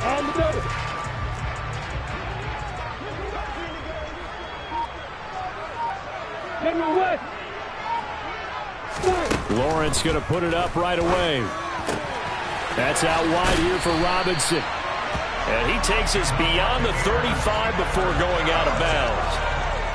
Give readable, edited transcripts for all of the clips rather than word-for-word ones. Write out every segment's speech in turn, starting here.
On the double. Lawrence going to put it up right away. That's out wide here for Robinson. And he takes us beyond the 35 before going out of bounds.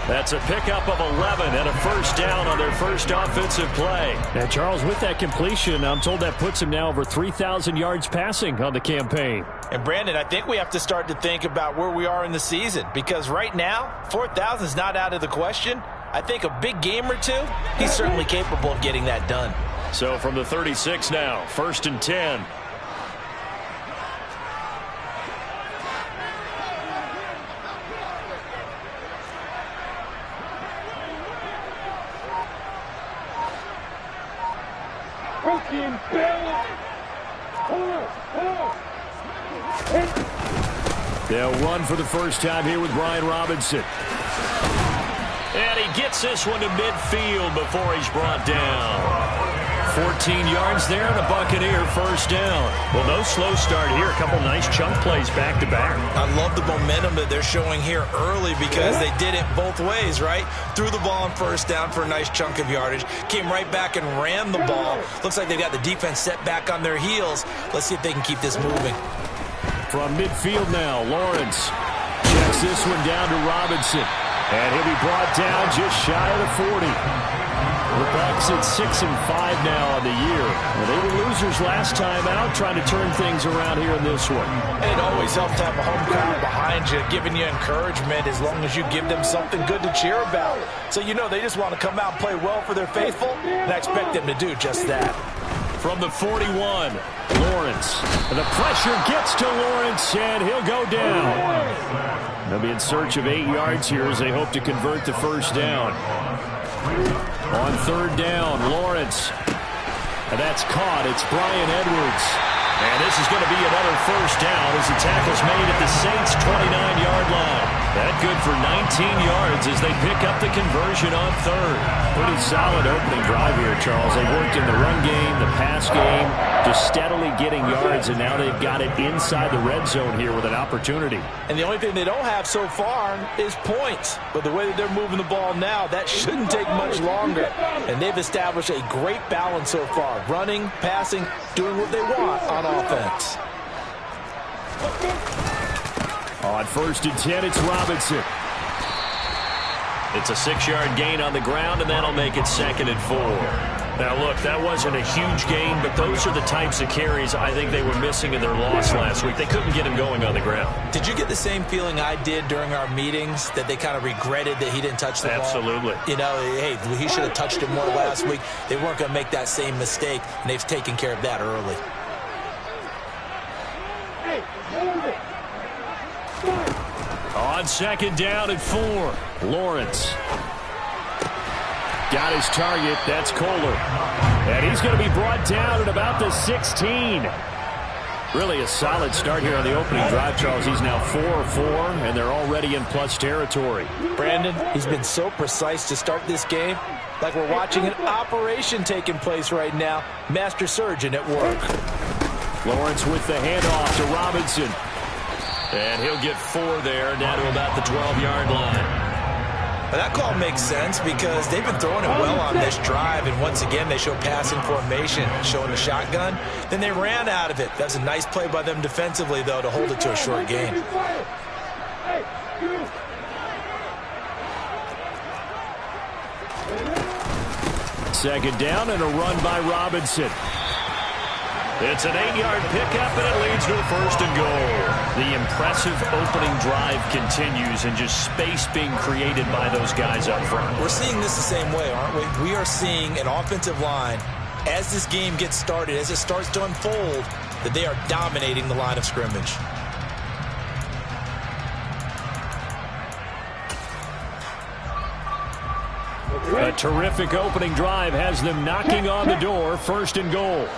That's a pickup of 11 and a first down on their first offensive play. Now, Charles, with that completion, I'm told that puts him now over 3,000 yards passing on the campaign. And, Brandon, I think we have to start to think about where we are in the season, because right now, 4,000 is not out of the question. I think a big game or two, he's certainly capable of getting that done. So from the 36 now, 1st and 10. They'll run for the first time here with Brian Robinson. And he gets this one to midfield before he's brought down. 14 yards there and a Buccaneer first down. Well, no slow start here. A couple nice chunk plays back-to-back. I love the momentum that they're showing here early because they did it both ways, right? Threw the ball on first down for a nice chunk of yardage. Came right back and ran the ball. Looks like they've got the defense set back on their heels. Let's see if they can keep this moving. From midfield now, Lawrence checks this one down to Robinson. And he'll be brought down just shy of the 40. The Bucs at 6-5 now on the year. Well, they were losers last time out, trying to turn things around here in this one. It always helps to have a home crowd behind you, giving you encouragement as long as you give them something good to cheer about. So you know they just want to come out and play well for their faithful, and I expect them to do just that. From the 41, Lawrence. The pressure gets to Lawrence, and he'll go down. They'll be in search of 8 yards here as they hope to convert the first down. On 3rd down, Lawrence. And that's caught. It's Brian Edwards. And this is going to be another first down as the tackle's made at the Saints' 29-yard line. That good for 19 yards as they pick up the conversion on 3rd. Pretty solid opening drive here, Charles. They worked in the run game, the pass game, just steadily getting yards, and now they've got it inside the red zone here with an opportunity. And the only thing they don't have so far is points. But the way that they're moving the ball now, that shouldn't take much longer. And they've established a great balance so far. Running, passing, doing what they want on offense. On 1st and 10, it's Robinson. It's a 6-yard gain on the ground, and that'll make it 2nd and 4. Now, look, that wasn't a huge gain, but those are the types of carries I think they were missing in their loss last week. They couldn't get him going on the ground. Did you get the same feeling I did during our meetings, that they kind of regretted that he didn't touch the ball? Absolutely. You know, hey, he should have touched it more last week. They weren't going to make that same mistake, and they've taken care of that early. On 2nd down and 4, Lawrence. Got his target. That's Kohler. And he's going to be brought down at about the 16. Really a solid start here on the opening drive, Charles. He's now 4 of 4, and they're already in plus territory. Brandon, he's been so precise to start this game. Like we're watching an operation taking place right now. Master surgeon at work. Lawrence with the handoff to Robinson. And he'll get 4 there, down to about the 12-yard line. But that call makes sense because they've been throwing it well on this drive, and once again they show passing formation, showing the shotgun. Then they ran out of it. That's a nice play by them defensively, though, to hold it to a short gain. Second down and a run by Robinson. It's an 8-yard pickup, and it leads to a 1st and goal. The impressive opening drive continues, and just space being created by those guys up front. We're seeing this the same way, aren't we? We are seeing an offensive line, as this game gets started, as it starts to unfold, that they are dominating the line of scrimmage. A terrific opening drive has them knocking on the door. 1st and goal.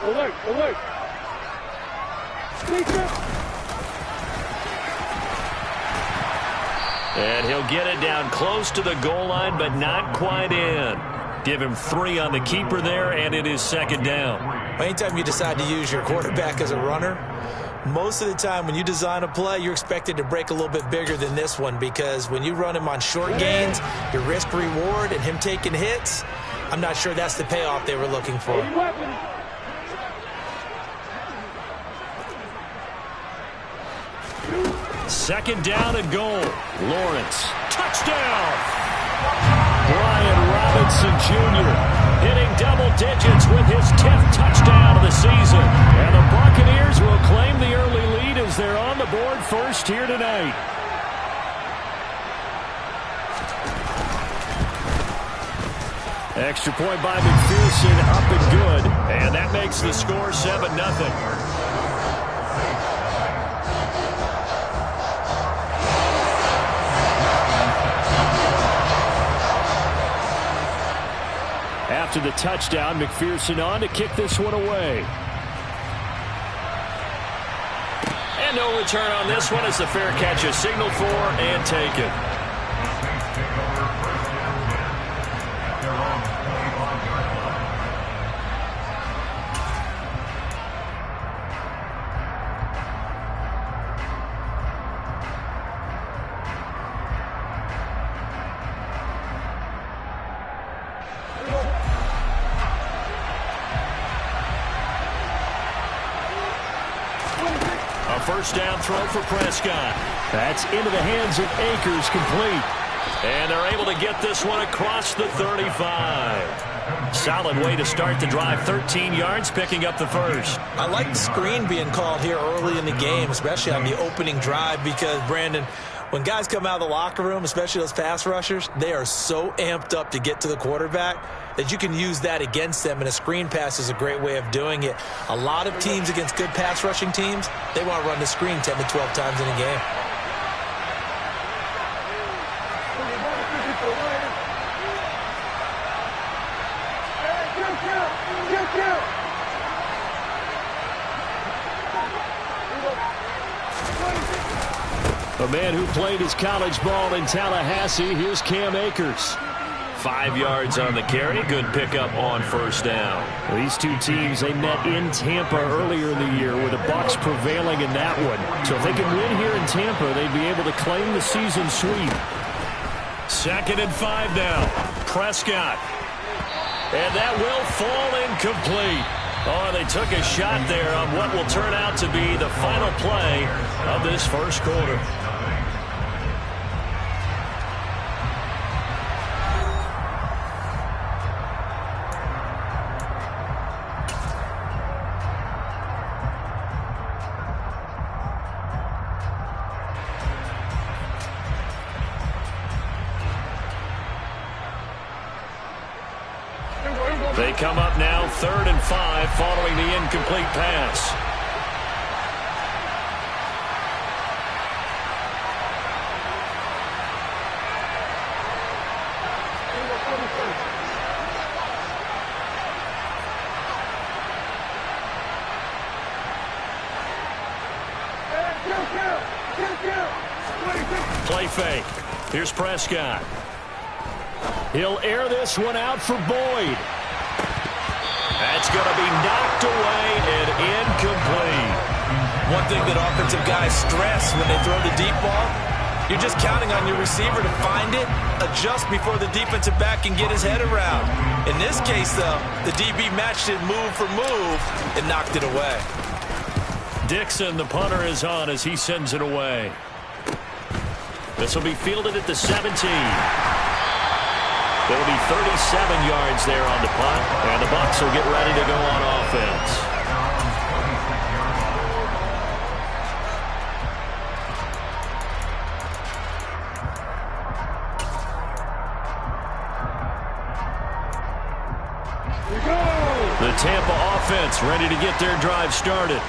Alert, alert. And he'll get it down close to the goal line, but not quite in. Give him 3 on the keeper there, and it is 2nd down. Anytime you decide to use your quarterback as a runner, most of the time when you design a play, you're expected to break a little bit bigger than this one, because when you run him on short gains, your risk-reward and him taking hits, I'm not sure that's the payoff they were looking for. Second down and goal. Lawrence. Touchdown! Brian Robinson Jr. hitting double digits with his 10th touchdown of the season. And the Buccaneers will claim the early lead as they're on the board first here tonight. Extra point by McPherson, up and good. And that makes the score 7-0. After the touchdown, McPherson on to kick this one away. And no return on this one as the fair catch is signaled for and taken. First down throw for Prescott. That's into the hands of Akers, complete. And they're able to get this one across the 35. Solid way to start the drive. 13 yards, picking up the first. I like the screen being called here early in the game, especially on the opening drive, because, Brandon, when guys come out of the locker room, especially those pass rushers, they are so amped up to get to the quarterback that you can use that against them, and a screen pass is a great way of doing it. A lot of teams against good pass rushing teams, they want to run the screen 10 to 12 times in a game. A man who played his college ball in Tallahassee, here's Cam Akers. 5 yards on the carry. Good pickup on first down. These two teams, they met in Tampa earlier in the year with the Bucs prevailing in that one. So if they can win here in Tampa, they'd be able to claim the season sweep. 2nd and 5 now. Prescott. And that will fall incomplete. Oh, they took a shot there on what will turn out to be the final play of this first quarter. They come up now 3rd and 5 following the incomplete pass. Play fake. Here's Prescott. He'll air this one out for Boyd. That's going to be knocked away and incomplete. One thing that offensive guys stress when they throw the deep ball, you're just counting on your receiver to find it, adjust before the defensive back can get his head around. In this case, though, the DB matched it move for move and knocked it away. Dixon, the punter, is on as he sends it away. This will be fielded at the 17. There'll be 37 yards there on the punt, and the Bucs will get ready to go on offense. The Tampa offense ready to get their drive started.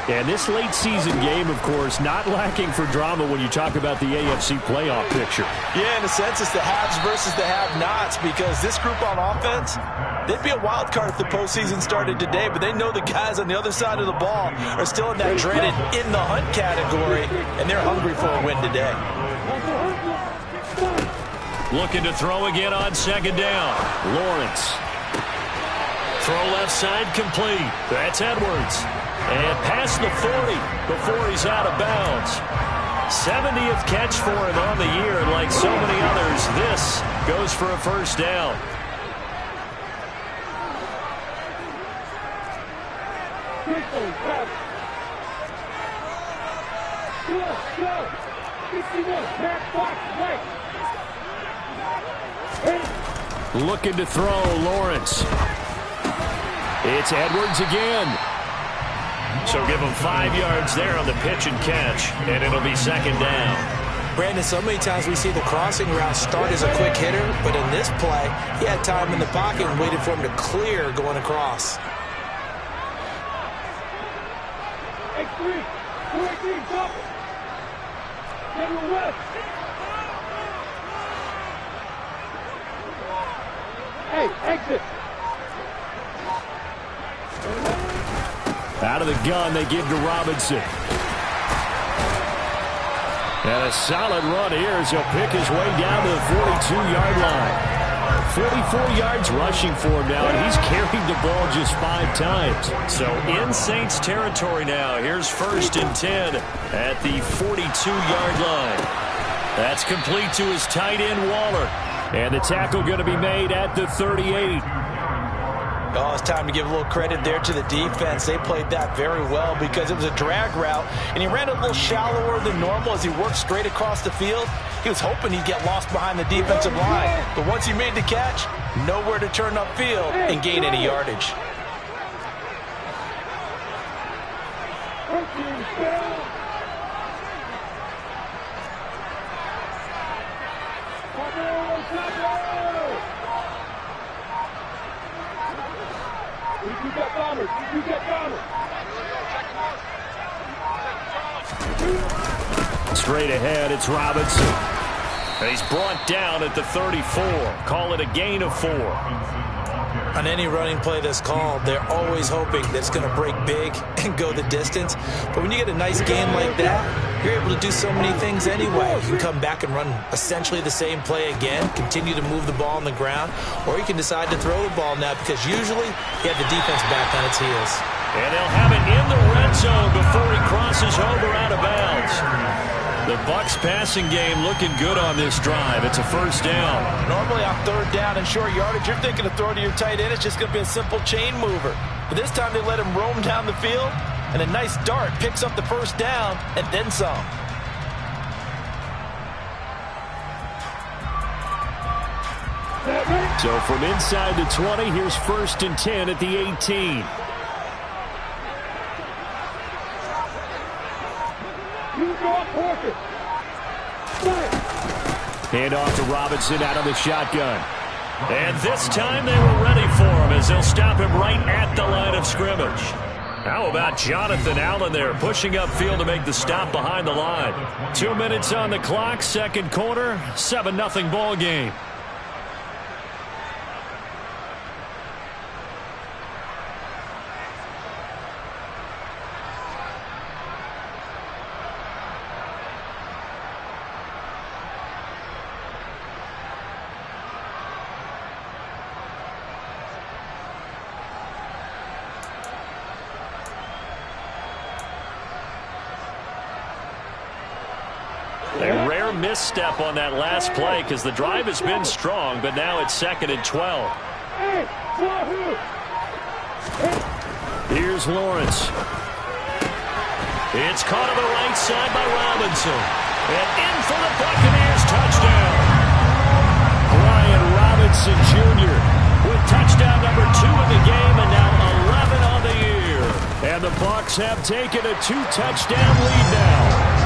And this late season game, of course, not lacking for drama when you talk about the AFC playoff picture. Yeah, in a sense, it's the haves versus the have-nots, because this group on offense, they'd be a wild card if the postseason started today, but they know the guys on the other side of the ball are still in that dreaded in the hunt category, and they're hungry for a win today. Looking to throw again on 2nd down. Lawrence Throw left side complete. That's Edwards. And past the 40 before he's out of bounds. 70th catch for him on the year, and like so many others, this goes for a first down. Looking to throw, Lawrence. It's Edwards again. So give him 5 yards there on the pitch and catch, and it'll be second down. Brandon, so many times we see the crossing route start as a quick hitter, but in this play, he had time in the pocket and waited for him to clear going across. Hey, exit. Out of the gun, they give to Robinson. And a solid run here as he'll pick his way down to the 42-yard line. 44 yards rushing for him now, and he's carried the ball just 5 times. So in Saints territory now. Here's 1st and 10 at the 42-yard line. That's complete to his tight end, Waller. And the tackle going to be made at the 38. Oh, it's time to give a little credit there to the defense. They played that very well because it was a drag route, and he ran a little shallower than normal as he worked straight across the field. He was hoping he'd get lost behind the defensive line, but once he made the catch, nowhere to turn upfield and gain any yardage. Straight ahead, it's Robinson. And he's brought down at the 34. Call it a gain of 4. On any running play that's called, they're always hoping that it's going to break big and go the distance. But when you get a nice game like that, you're able to do so many things anyway. You can come back and run essentially the same play again, continue to move the ball on the ground, or you can decide to throw the ball now because usually you have the defense back on its heels. And they'll have it in the red zone before he crosses over out of bounds. The Bucs passing game looking good on this drive. It's a first down. Normally on 3rd down and short yardage, you're thinking to throw to your tight end. It's just going to be a simple chain mover. But this time they let him roam down the field, and a nice dart picks up the first down and then some. So from inside the 20, here's 1st and 10 at the 18. Hand off to Robinson out of the shotgun. And this time they were ready for him as they'll stop him right at the line of scrimmage. How about Jonathan Allen there pushing upfield to make the stop behind the line. 2 minutes on the clock, second quarter, 7-0 ball game. A rare misstep on that last play because the drive has been strong, but now it's 2nd and 12. Here's Lawrence. It's caught on the right side by Robinson. And in for the Buccaneers touchdown. Brian Robinson Jr. with touchdown number 2 in the game and now 11 on the year. And the Bucs have taken a 2-touchdown lead now.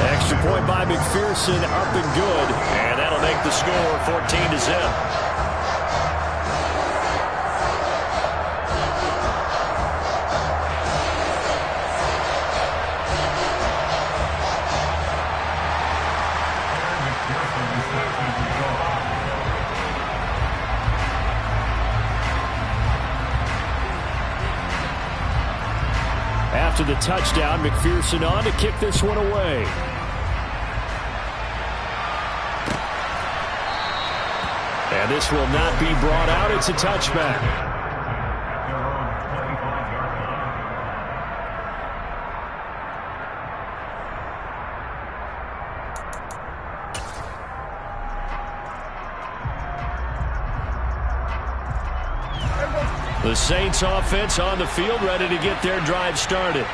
Extra point by McPherson, up and good, and that'll make the score 14-0. After the touchdown, McPherson on to kick this one away. And this will not be brought out. It's a touchback. The Saints offense on the field, ready to get their drive started.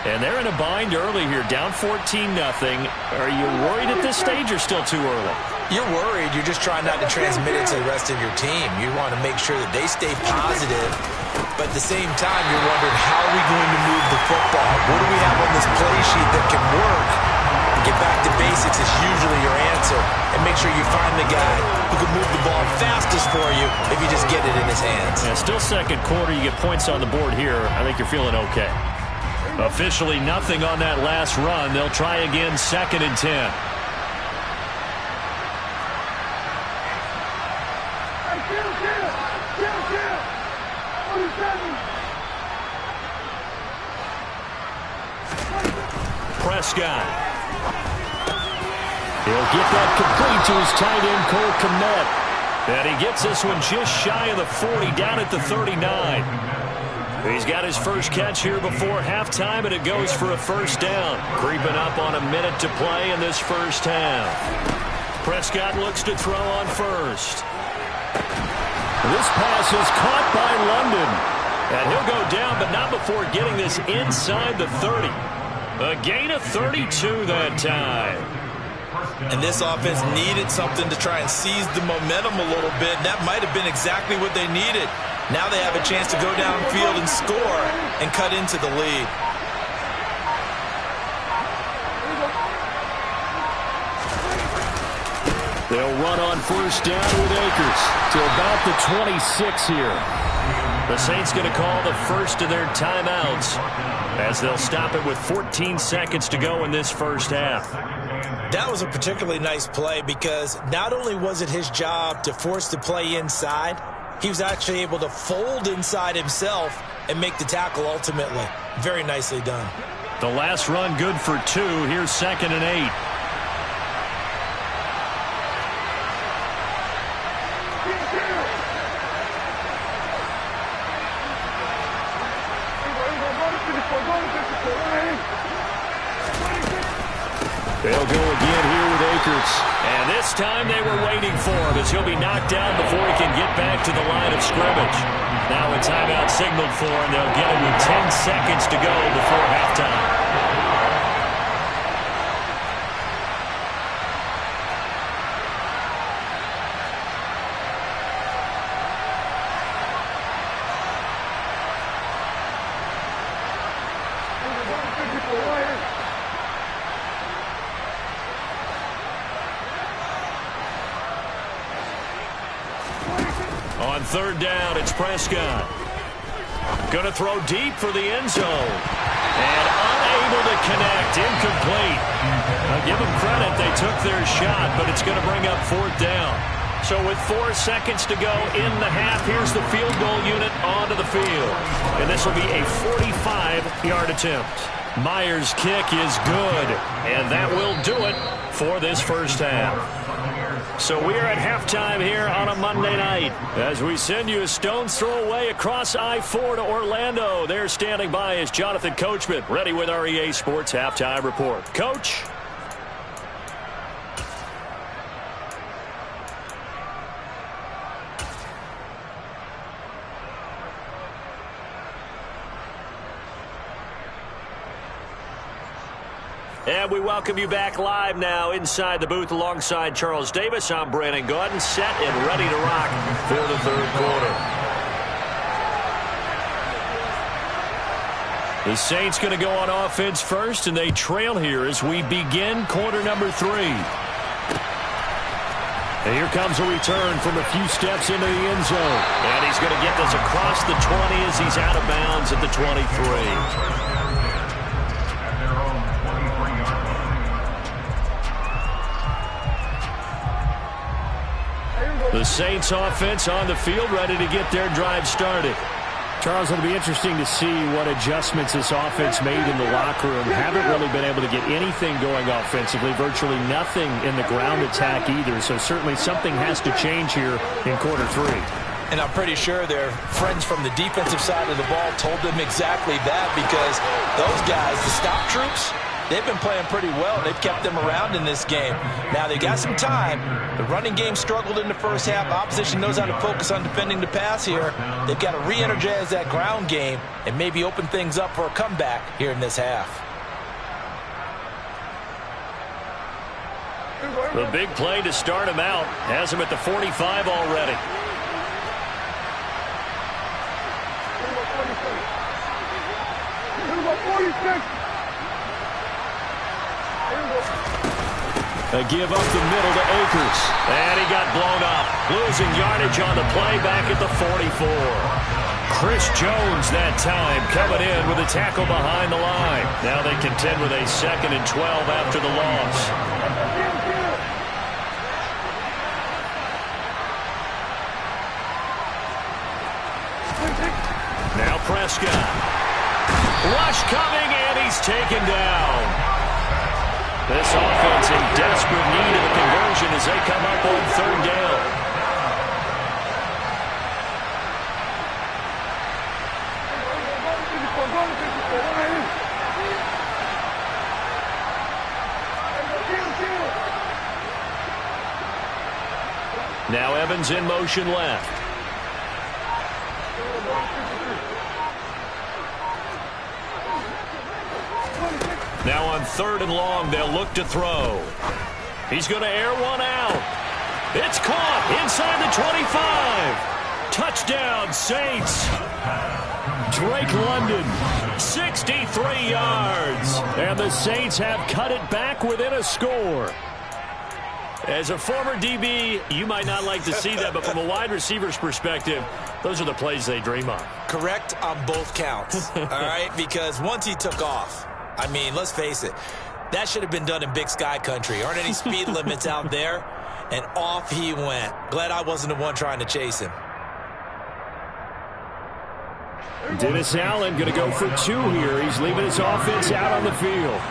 And they're in a bind early here, down 14-0. Are you worried at this stage or still too early? You're worried. You're just trying not to transmit it to the rest of your team. You want to make sure that they stay positive, but at the same time, you're wondering, how are we going to move the football? What do we have on this play sheet that can work? Get back to basics is usually your answer, and make sure you find the guy who can move the ball fastest for you if you just get it in his hands. Yeah, still second quarter. You get points on the board here. I think you're feeling okay. Officially nothing on that last run. They'll try again, 2nd and 10. Prescott. He'll get that complete to his tight end, Cole Kmet. And he gets this one just shy of the 40, down at the 39. He's got his first catch here before halftime, and it goes for a first down. Creeping up on a minute to play in this first half. Prescott looks to throw on first. This pass is caught by London. And he'll go down, but not before getting this inside the 30. A gain of 32 that time. And this offense needed something to try and seize the momentum a little bit. That might have been exactly what they needed. Now they have a chance to go downfield and score and cut into the lead. They'll run on first down with Akers to about the 26 here. The Saints going to call the first of their timeouts as they'll stop it with 14 seconds to go in this first half. That was a particularly nice play because not only was it his job to force the play inside, he was actually able to fold inside himself and make the tackle ultimately. Very nicely done. The last run good for 2. Here's 2nd and 8. They'll go again here with Akers. And this time they were waiting for him as he'll be knocked down before he can get back to the line of scrimmage. Now a timeout signaled for him. They'll get him with 10 seconds to go before halftime. On third down, it's Prescott. Going to throw deep for the end zone. And unable to connect. Incomplete. I'll give them credit. They took their shot, but it's going to bring up 4th down. So with 4 seconds to go in the half, here's the field goal unit onto the field. And this will be a 45-yard attempt. Myers' kick is good. And that will do it for this first half. So we are at halftime here on a Monday night as we send you a stone's throw away across I-4 to Orlando. There standing by is Jonathan Coachman, ready with our EA Sports Halftime Report. Coach? And we welcome you back live now inside the booth alongside Charles Davis. I'm Brandon Gaudin, set and ready to rock for the third quarter. The Saints going to go on offense first, and they trail here as we begin quarter number 3. And here comes a return from a few steps into the end zone. And he's going to get this across the 20 as he's out of bounds at the 23. The Saints offense on the field, ready to get their drive started. Charles, it'll be interesting to see what adjustments this offense made in the locker room. Haven't really been able to get anything going offensively, virtually nothing in the ground attack either. So certainly something has to change here in quarter 3. And I'm pretty sure their friends from the defensive side of the ball told them exactly that, because those guys, the stop troops, they've been playing pretty well. They've kept them around in this game. Now, they got some time. The running game struggled in the first half. Opposition knows how to focus on defending the pass here. They've got to re-energize that ground game and maybe open things up for a comeback here in this half. The big play to start him out has him at the 45 already. A give up the middle to Akers. And he got blown up. Losing yardage on the play back at the 44. Chris Jones that time coming in with a tackle behind the line. Now they contend with a 2nd and 12 after the loss. Now Prescott. Rush coming, and he's taken down. This offense in desperate need of a conversion as they come up on 3rd down. Now Evans in motion left. Now on 3rd and long, they'll look to throw. He's going to air one out. It's caught inside the 25. Touchdown, Saints. Drake London, 63 yards. And the Saints have cut it back within a score. As a former DB, you might not like to see that, but from a wide receiver's perspective, those are the plays they dream of. Correct on both counts, all right? Because once he took off, I mean, let's face it, that should have been done in Big Sky country. Aren't any speed limits out there? And off he went. Glad I wasn't the one trying to chase him. Dennis Allen going to go for 2 here. He's leaving his offense out on the field.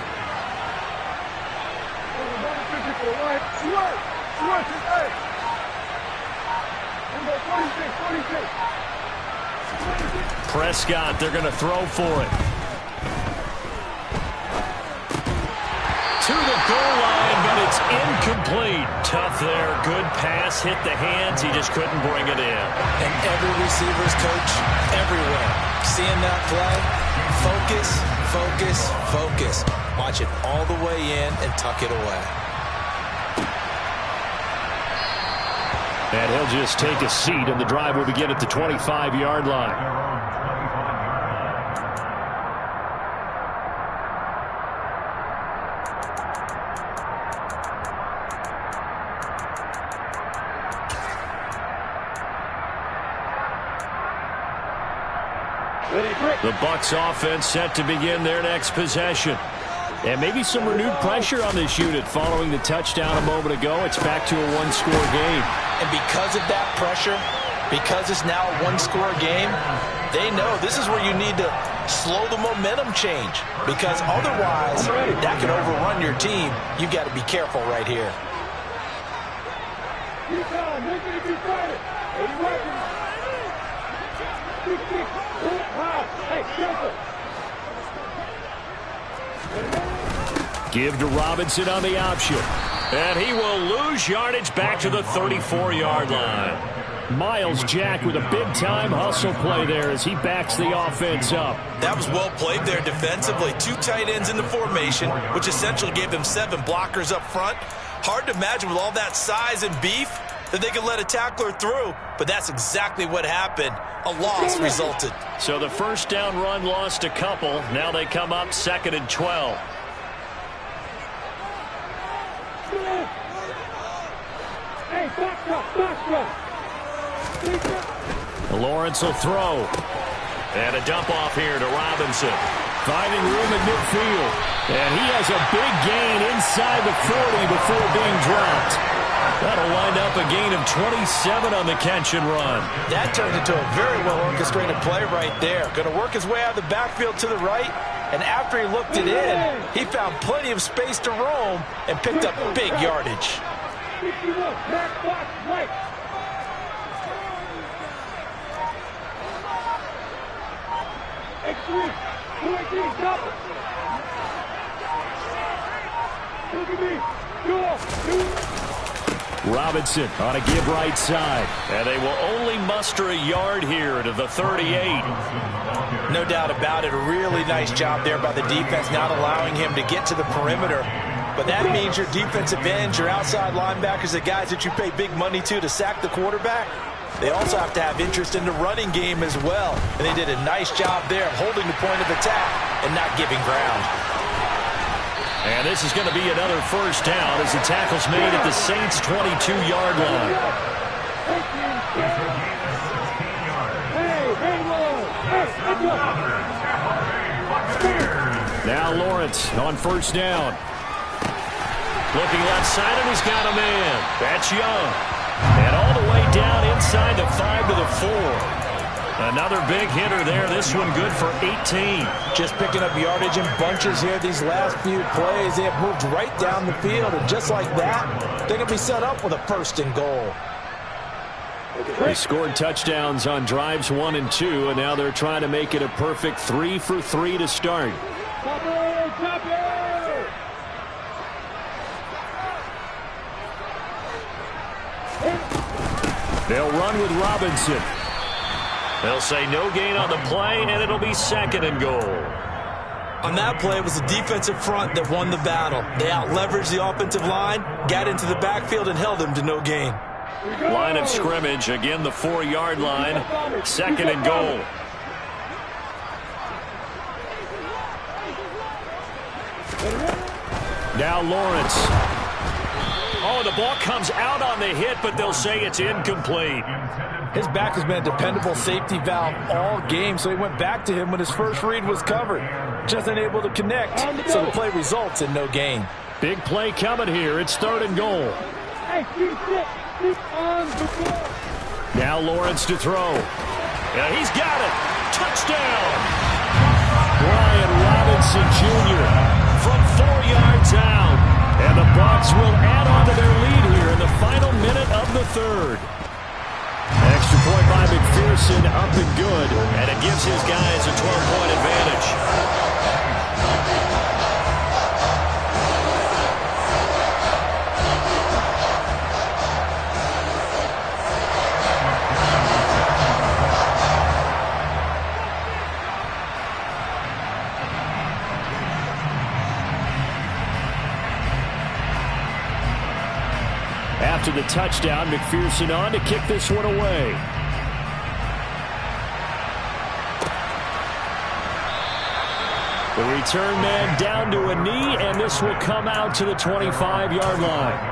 Prescott, they're going to throw for it. To the goal line, but it's incomplete. Tough there. Good pass. Hit the hands. He just couldn't bring it in. And every receiver's coach, everywhere, seeing that play, focus, focus, focus. Watch it all the way in and tuck it away. And he'll just take a seat, and the drive will begin at the 25-yard line. The Bucs offense set to begin their next possession. And maybe some renewed pressure on this unit following the touchdown a moment ago. It's back to a 1-score game. And because of that pressure, because it's now a 1-score game, they know this is where you need to slow the momentum change. Because otherwise, that can overrun your team. You've got to be careful right here. Give to Robinson on the option. And he will lose yardage back to the 34-yard line. Miles Jack with a big-time hustle play there as he backs the offense up. That was well played there defensively. 2 tight ends in the formation, which essentially gave them 7 blockers up front. Hard to imagine with all that size and beef that they could let a tackler through, but that's exactly what happened. A loss resulted. So the first down run lost a couple. Now they come up 2nd and 12. Lawrence will throw. And a dump off here to Robinson. Finding room in midfield. And he has a big gain inside the 40 before being dropped. That'll wind up a gain of 27 on the catch and run. That turned into a very well-orchestrated play right there. Going to work his way out of the backfield to the right. And after he looked it in, he found plenty of space to roam and picked up big yardage. Robinson on a give right side. And they will only muster a yard here to the 38. No doubt about it. A really nice job there by the defense, not allowing him to get to the perimeter. But that means your defensive ends, your outside linebackers, the guys that you pay big money to sack the quarterback, they also have to have interest in the running game as well. And they did a nice job there of holding the point of attack and not giving ground. And this is going to be another first down as the tackle's made at the Saints' 22-yard line. Now Lawrence on first down. Looking left side, and he's got a man. That's Young. And all the way down inside the 5 to the 4. Another big hitter there. This one good for 18. Just picking up yardage in bunches here these last few plays. They have moved right down the field, and just like that, they're going to be set up with a first and goal. They scored touchdowns on drives 1 and 2, and now they're trying to make it a perfect 3 for 3 to start. They'll run with Robinson. They'll say no gain on the play, and it'll be 2nd and goal. On that play, it was the defensive front that won the battle. They out-leveraged the offensive line, got into the backfield, and held them to no gain. Line of scrimmage, again the 4-yard line, 2nd and goal. Now Lawrence. Oh, the ball comes out on the hit, but they'll say it's incomplete. His back has been a dependable safety valve all game, so he went back to him when his first read was covered. Just unable to connect, so the play results in no gain. Big play coming here. It's 3rd and goal. Now Lawrence to throw. Yeah, he's got it. Touchdown. Brian Robinson Jr. from 4 yards out. And the Bucs will add on to their lead here in the final minute of the 3rd. Extra point by McPherson, up and good. And it gives his guys a 12-point advantage. After the touchdown, McPherson on to kick this one away. The return man down to a knee, and this will come out to the 25-yard line.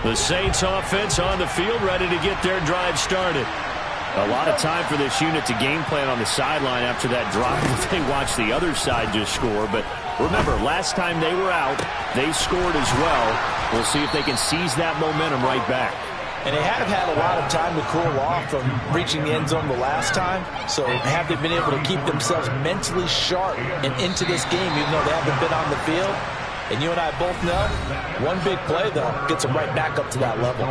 The Saints offense on the field, ready to get their drive started. A lot of time for this unit to game plan on the sideline after that drive. They watched the other side just score. But remember, last time they were out, they scored as well. We'll see if they can seize that momentum right back. And they have had a lot of time to cool off from reaching the end zone the last time. So have they been able to keep themselves mentally sharp and into this game, even though they haven't been on the field? And you and I both know, one big play, though, gets them right back up to that level.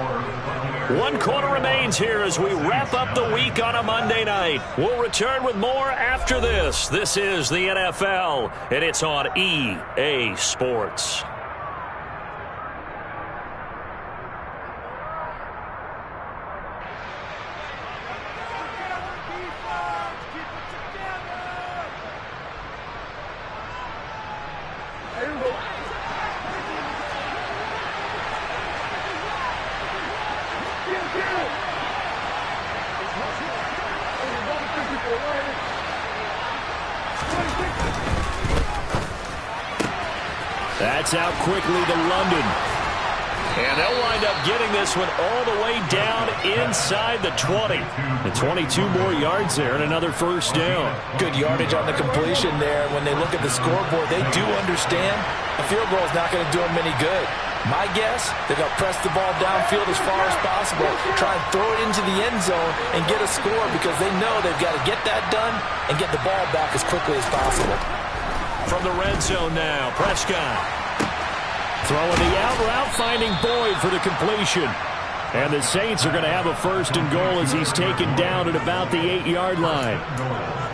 1 quarter remains here as we wrap up the week on a Monday night. We'll return with more after this. This is the NFL, and it's on EA Sports. That's out quickly to London. And they'll wind up getting this one all the way down inside the 20. The 22 more yards there and another first down. Good yardage on the completion there. When they look at the scoreboard, they do understand a field goal is not going to do them any good. My guess, they're going to press the ball downfield as far as possible, try and throw it into the end zone and get a score because they know they've got to get that done and get the ball back as quickly as possible. from the red zone now. Prescott throwing the out route, finding Boyd for the completion. And the Saints are going to have a 1st and goal as he's taken down at about the 8-yard line.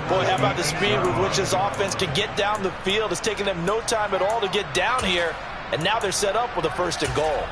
Boy, how about the speed with which this offense can get down the field? It's taken them no time at all to get down here. And now they're set up with a 1st and goal.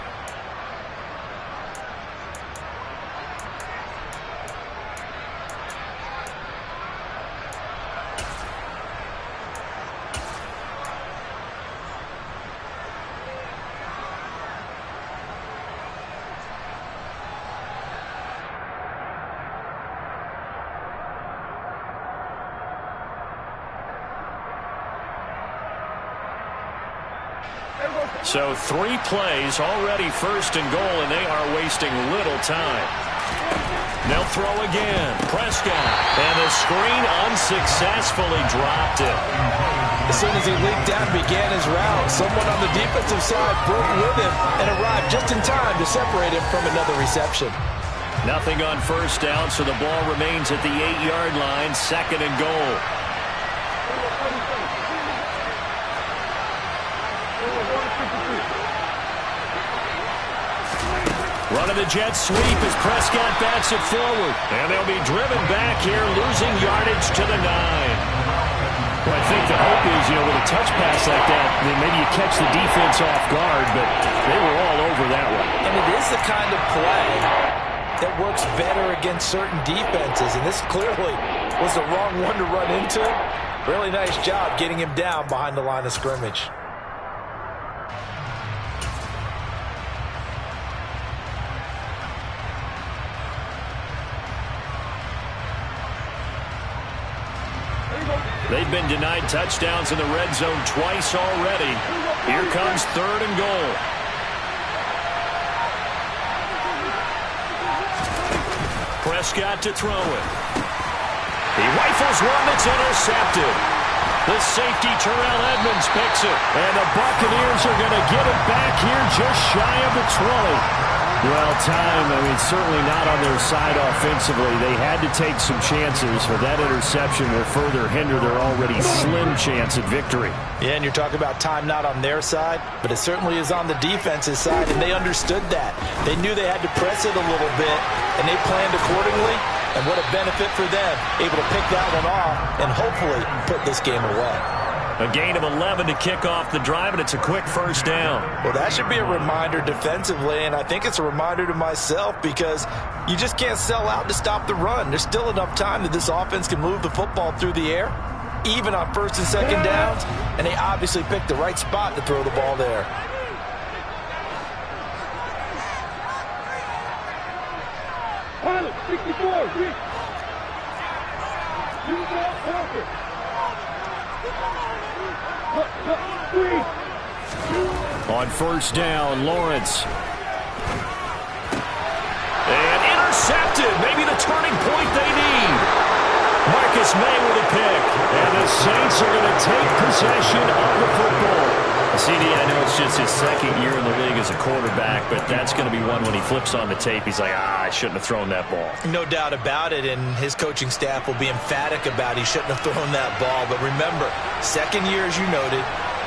So 3 plays, already 1st and goal, and they are wasting little time. They'll throw again. Prescott. And the screen unsuccessfully dropped it. As soon as he leaked out and began his route, someone on the defensive side broke with him and arrived just in time to separate him from another reception. Nothing on 1st down, so the ball remains at the 8-yard line, 2nd and goal. Running the jet sweep as Prescott bats it forward. And they'll be driven back here, losing yardage to the 9. Well, I think the hope is, with a touch pass like that, then maybe you catch the defense off guard, but they were all over that one. And it is the kind of play that works better against certain defenses, and this clearly was the wrong one to run into. Really nice job getting him down behind the line of scrimmage. They've been denied touchdowns in the red zone twice already. Here comes 3rd and goal. Prescott to throw it. He rifles one that's intercepted. The safety, Terrell Edmonds, picks it. And the Buccaneers are going to get it back here just shy of the 20. Well, time, certainly not on their side offensively. They had to take some chances, but that interception will further hinder their already slim chance at victory. Yeah, and you're talking about time not on their side, but it certainly is on the defense's side, and they understood that. They knew they had to press it a little bit, and they planned accordingly, and what a benefit for them, able to pick that one off and hopefully put this game away. A gain of 11 to kick off the drive, and it's a quick 1st down. Well, that should be a reminder defensively, and I think it's a reminder to myself because you just can't sell out to stop the run. There's still enough time that this offense can move the football through the air, even on 1st and 2nd downs, and they obviously picked the right spot to throw the ball there. Pilot, 64, On 1st down, Lawrence. And intercepted. Maybe the turning point they need. Marcus May with a pick. And the Saints are going to take possession of the football. CD, I know it's just his 2nd year in the league as a quarterback, but that's going to be one when he flips on the tape, he's like, I shouldn't have thrown that ball. No doubt about it, and his coaching staff will be emphatic about he shouldn't have thrown that ball. But remember, 2nd year, as you noted,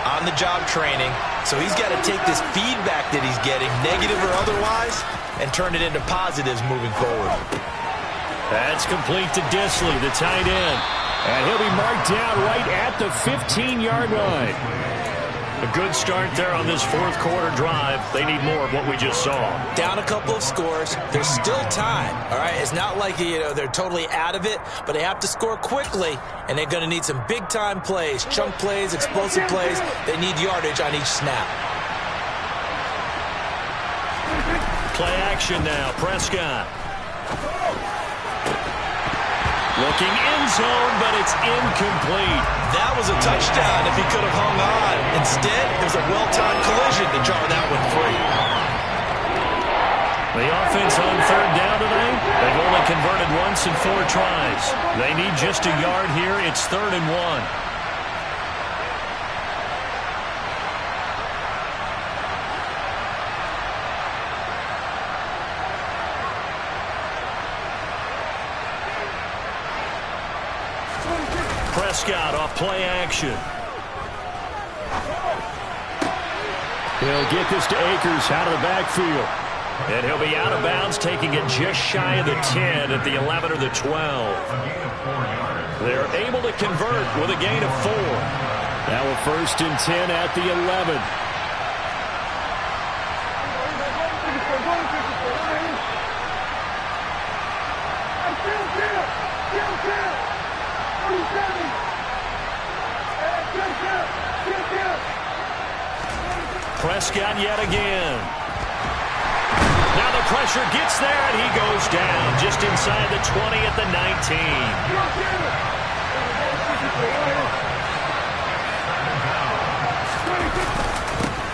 on-the-job training, so he's got to take this feedback that he's getting, negative or otherwise, and turn it into positives moving forward. That's complete to Disley, the tight end. And he'll be marked down right at the 15-yard line. A good start there on this 4th quarter drive. They need more of what we just saw. Down a couple of scores. There's still time, all right? It's not like, they're totally out of it, but they have to score quickly, and they're going to need some big-time plays, chunk plays, explosive plays. They need yardage on each snap. Play action now. Prescott. Looking end zone, but it's incomplete. That was a touchdown if he could have hung on. Instead, it was a well-timed collision to jar that one free. The offense on 3rd down tonight, they've only converted once in 4 tries. They need just a yard here. It's 3rd and 1. Prescott off play action. He'll get this to Akers out of the backfield. And he'll be out of bounds, taking it just shy of the 10 at the 11 or the 12. They're able to convert with a gain of 4. Now a 1st and 10 at the 11. Prescott yet again. Now the pressure gets there, and he goes down just inside the 20 at the 19.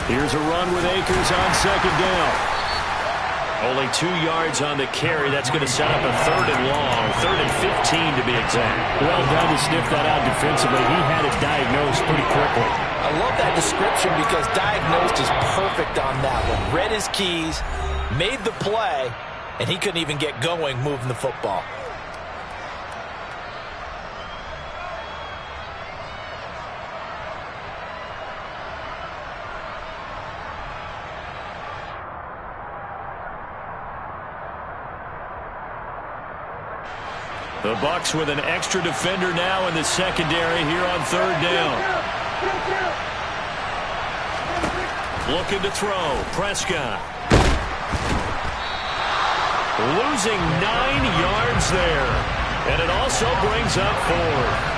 Here's a run with Akers on 2nd down. Only 2 yards on the carry. That's going to set up a 3rd and long. 3rd and 15 to be exact. Well done to sniff that out defensively. He had it diagnosed pretty quickly. I love that description because diagnosed is perfect on that one. Read his keys, made the play, and he couldn't even get going moving the football. The Bucs with an extra defender now in the secondary here on 3rd down. Looking to throw. Prescott. Losing 9 yards there. And it also brings up 4th.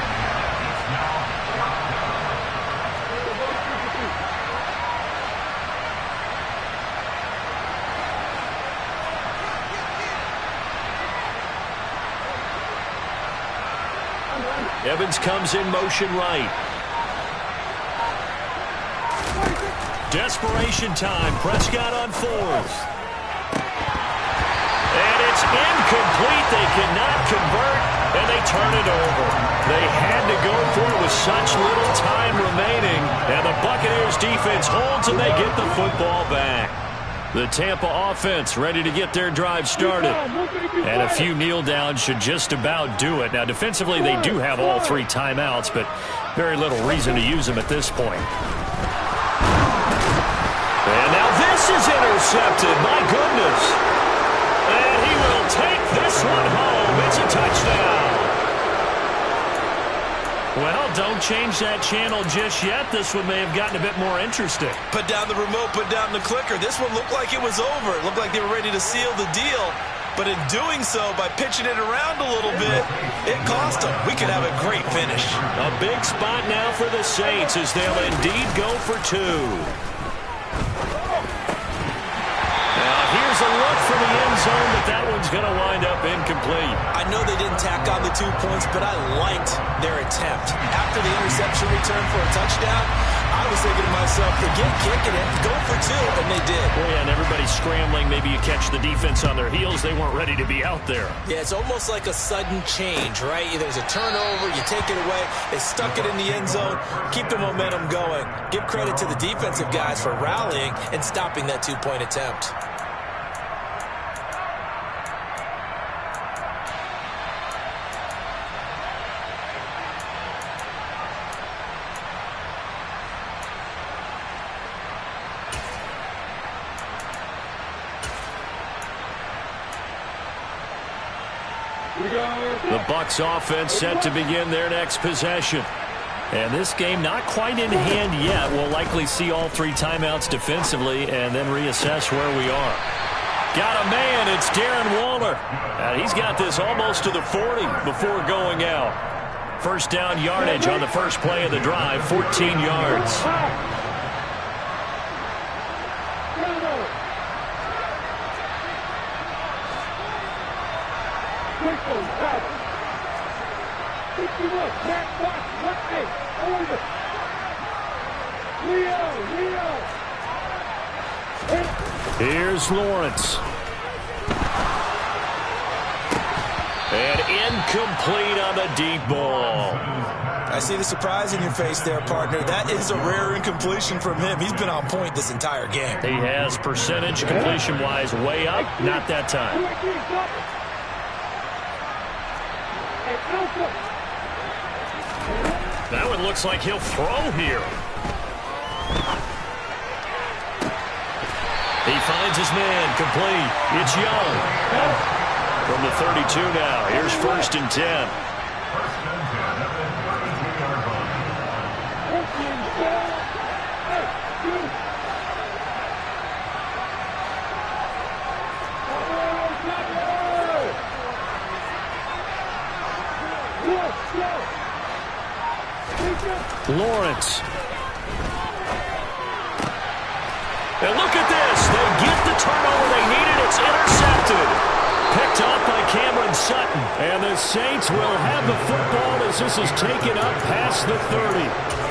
Evans comes in motion right. Desperation time. Prescott on 4th. And it's incomplete. They cannot convert, and they turn it over. They had to go for it with such little time remaining, and the Buccaneers defense holds, and they get the football back. The Tampa offense ready to get their drive started. And a few kneel downs should just about do it. Now, defensively, they do have all 3 timeouts, but very little reason to use them at this point. And now this is intercepted. My goodness. And he will take this one home. It's a touchdown. Well, don't change that channel just yet. This one may have gotten a bit more interesting. Put down the remote, put down the clicker. This one looked like it was over. It looked like they were ready to seal the deal. But in doing so, by pitching it around a little bit, it cost them. We could have a great finish. A big spot now for the Saints as they'll indeed go for 2. Here's a look for the end zone, but that one's going to wind up incomplete. I know they didn't tack on the 2 points, but I liked their attempt. After the interception return for a touchdown, I was thinking to myself, forget kicking it, go for 2, and they did. Well, yeah, and everybody's scrambling. Maybe you catch the defense on their heels. They weren't ready to be out there. Yeah, it's almost like a sudden change, right? There's a turnover, you take it away, they stuck it in the end zone, keep the momentum going. Give credit to the defensive guys for rallying and stopping that 2-point attempt. The Bucs offense set to begin their next possession. And this game not quite in hand yet. We'll likely see all 3 timeouts defensively and then reassess where we are. Got a man. It's Darren Waller. And he's got this almost to the 40 before going out. 1st down yardage on the first play of the drive, 14 yards. Here's Lawrence. And incomplete on the deep ball. I see the surprise in your face there, partner. That is a rare incompletion from him. He's been on point this entire game. He has percentage completion-wise way up. Not that time. That one looks like he'll throw here. He finds his man, complete. It's Young. From the 32 now. Here's 1st and 10. Lawrence. And look at this. They get the turnover they needed. It's intercepted. Picked off by Cameron Sutton. And the Saints will have the football as this is taken up past the 30.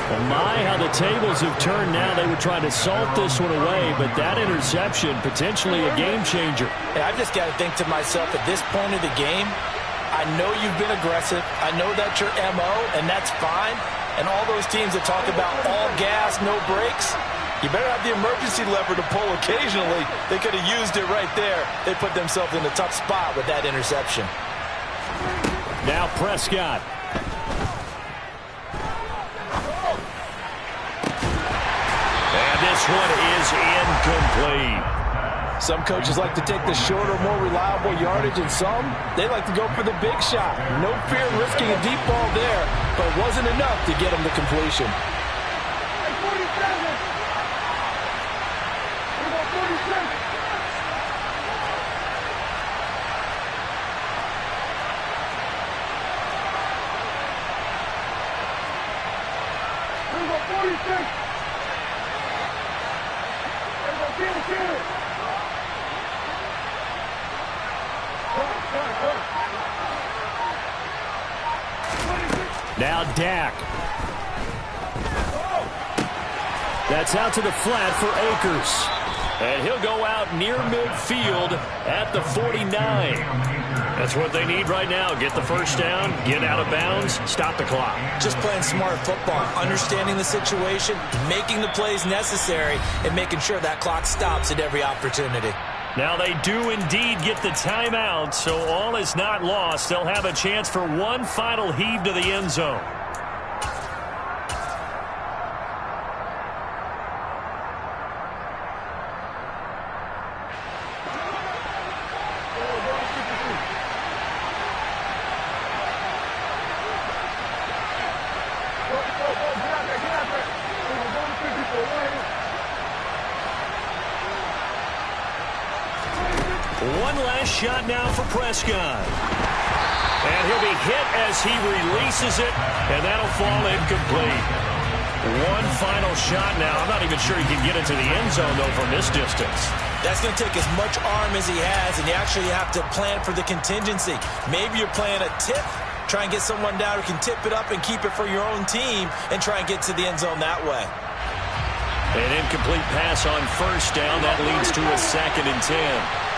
Well, my, how the tables have turned now. They would try to salt this one away, but that interception, potentially a game changer. And I've just got to think to myself, at this point of the game, I know you've been aggressive. I know that's your MO, and that's fine. And all those teams that talk about all gas, no brakes, you better have the emergency lever to pull occasionally. They could have used it right there. They put themselves in a tough spot with that interception. Now Prescott. And this one is incomplete. Some coaches like to take the shorter, more reliable yardage, and some, they like to go for the big shot. No fear in risking a deep ball there, but it wasn't enough to get him to completion. Now Dak. That's out to the flat for Akers. And he'll go out near midfield at the 49. That's what they need right now. Get the first down, get out of bounds, stop the clock. Just playing smart football, understanding the situation, making the plays necessary, and making sure that clock stops at every opportunity. Now they do indeed get the timeout, so all is not lost. They'll have a chance for one final heave to the end zone. One last shot now for Prescott. And he'll be hit as he releases it, and that'll fall incomplete. One final shot now. I'm not even sure he can get into the end zone, though, from this distance. That's going to take as much arm as he has, and you actually have to plan for the contingency. Maybe you're playing a tip, try and get someone down who can tip it up and keep it for your own team and try and get to the end zone that way. An incomplete pass on first down. That leads to a 2nd and 10.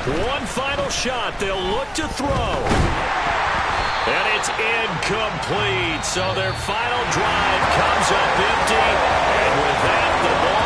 One final shot. They'll look to throw. And it's incomplete. So their final drive comes up empty. And with that, the ball